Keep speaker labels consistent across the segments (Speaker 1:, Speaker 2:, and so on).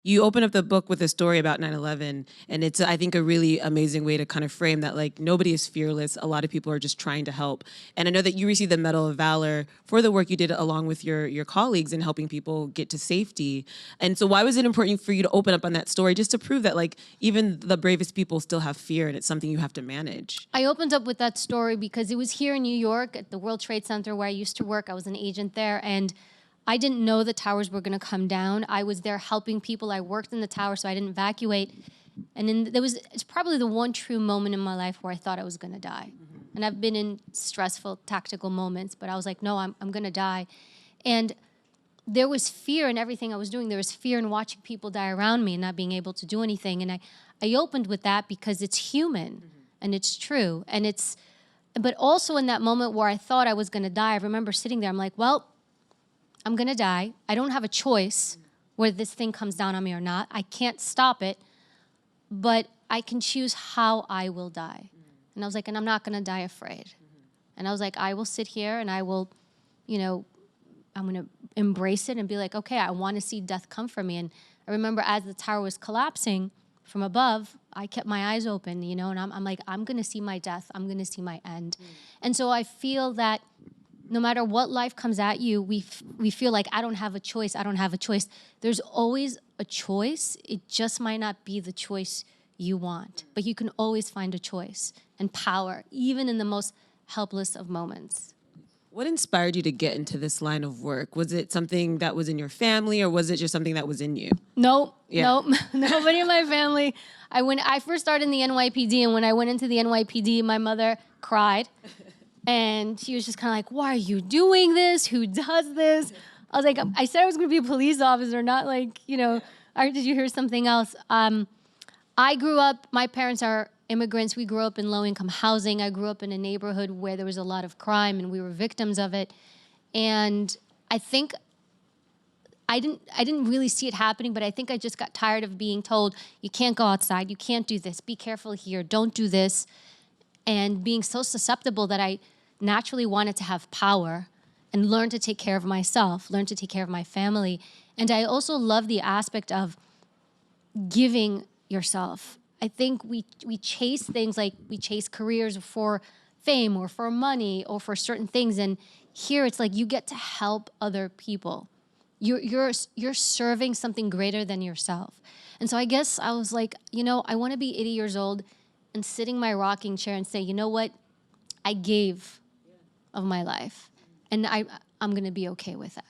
Speaker 1: You open up the book with a story about 9/11, and it's, I think, a really amazing way to kind of frame that, like, nobody is fearless. A lot of people are just trying to help. And I know that you received the Medal of Valor for the work you did along with your colleagues in helping people get to safety. And so why was it important for you to open up on that story, just to prove that, like, even the bravest people still have fear, and it's something you have to manage?
Speaker 2: I opened up with that story because it was here in New York at the World Trade Center where I used to work. I was an agent there, and I didn't know the towers were going to come down. I was there helping people. I worked in the tower, so I didn't evacuate. And then it's probably the one true moment in my life where I thought I was going to die. And I've been in stressful tactical moments, but I was like, no, I'm going to die. And there was fear in everything I was doing. There was fear in watching people die around me and not being able to do anything. And I opened with that because it's human and it's true. But also in that moment where I thought I was going to die, I remember sitting there, I'm like, well, I'm going to die. I don't have a choice whether this thing comes down on me or not. I can't stop it, but I can choose how I will die. And I was like, and I'm not going to die afraid. And I was like, I will sit here and I will, I'm going to embrace it and be like, okay, I want to see death come for me. And I remember as the tower was collapsing from above, I kept my eyes open, and I'm like, I'm going to see my death. I'm going to see my end. And so I feel that no matter what life comes at you, we feel like, I don't have a choice, I don't have a choice. There's always a choice. It just might not be the choice you want, but you can always find a choice and power, even in the most helpless of moments.
Speaker 1: What inspired you to get into this line of work? Was it something that was in your family, or was it just something that was in you?
Speaker 2: Nope, nope, nobody in my family. I first started in the NYPD, and when I went into the NYPD, my mother cried. And she was just kind of like, why are you doing this? Who does this? I was like, I said I was going to be a police officer, not like, or did you hear something else? I grew up, my parents are immigrants. We grew up in low-income housing. I grew up in a neighborhood where there was a lot of crime and we were victims of it. And I think I didn't really see it happening, but I think I just got tired of being told, you can't go outside, you can't do this, be careful here, don't do this. And being so susceptible that I naturally wanted to have power and learn to take care of myself, learn to take care of my family. And I also love the aspect of giving yourself. I think we chase things, like we chase careers for fame or for money or for certain things. And here it's like you get to help other people. You're serving something greater than yourself. And so I guess I was like, I want to be 80 years old and sitting in my rocking chair and say, you know what, I gave of my life, and I'm gonna be okay with that.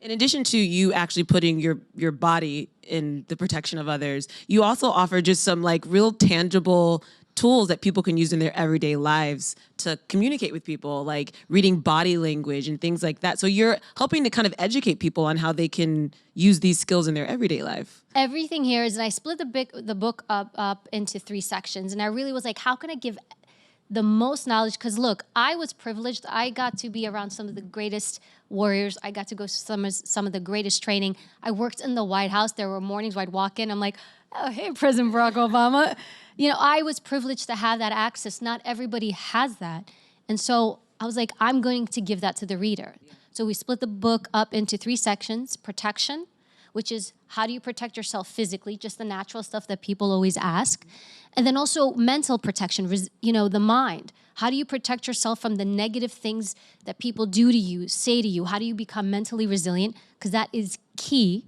Speaker 1: In addition to you actually putting your body in the protection of others, you also offer just some, like, real tangible tools that people can use in their everyday lives to communicate with people, like reading body language and things like that. So you're helping to kind of educate people on how they can use these skills in their everyday life.
Speaker 2: Everything here is, and I split the book up into 3 sections, and I really was like, how can I give the most knowledge? Because look, I was privileged. I got to be around some of the greatest warriors. I got to go to some of the greatest training. I worked in the White House. There were mornings where I'd walk in, I'm like, oh, hey, President Barack Obama. I was privileged to have that access. Not everybody has that. And so I was like, I'm going to give that to the reader. So we split the book up into 3 sections: protection, which is how do you protect yourself physically, just the natural stuff that people always ask. And then also mental protection, the mind. How do you protect yourself from the negative things that people do to you, say to you? How do you become mentally resilient? Because that is key.